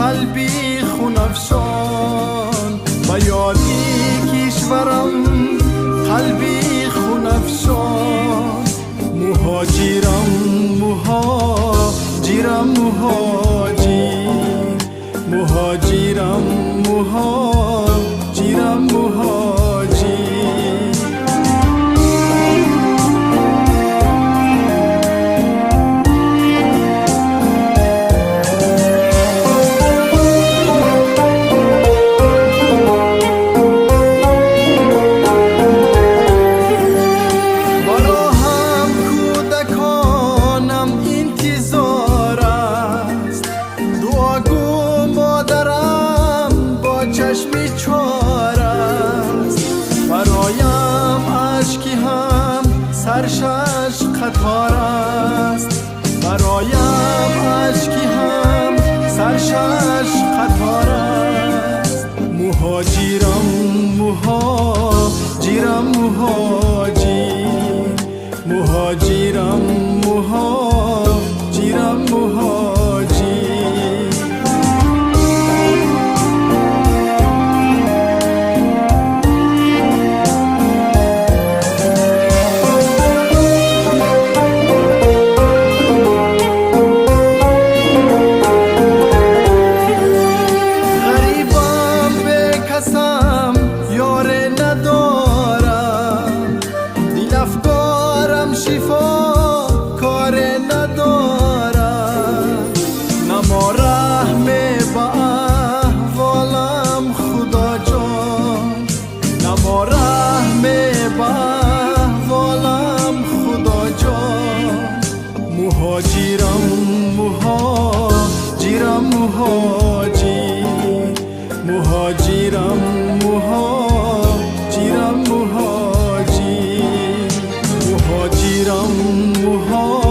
قلبی خون افشان و یادی کشورم قلبی خون افشان مهاجرم مهاجرم مهاجرم مهاجرم چشمی چار است برایم اشکی هم سرشش قطار است برایم اشکی هم سرشش قطار است مهاجرم مهاجرم مهاجرم مهاجرم شفا کار ندارم نما رحم با احوالم خدا جان نما رحم با احوالم خدا جان مهاجرم مهاجرم مهاجرم مهاجرم مهاجرم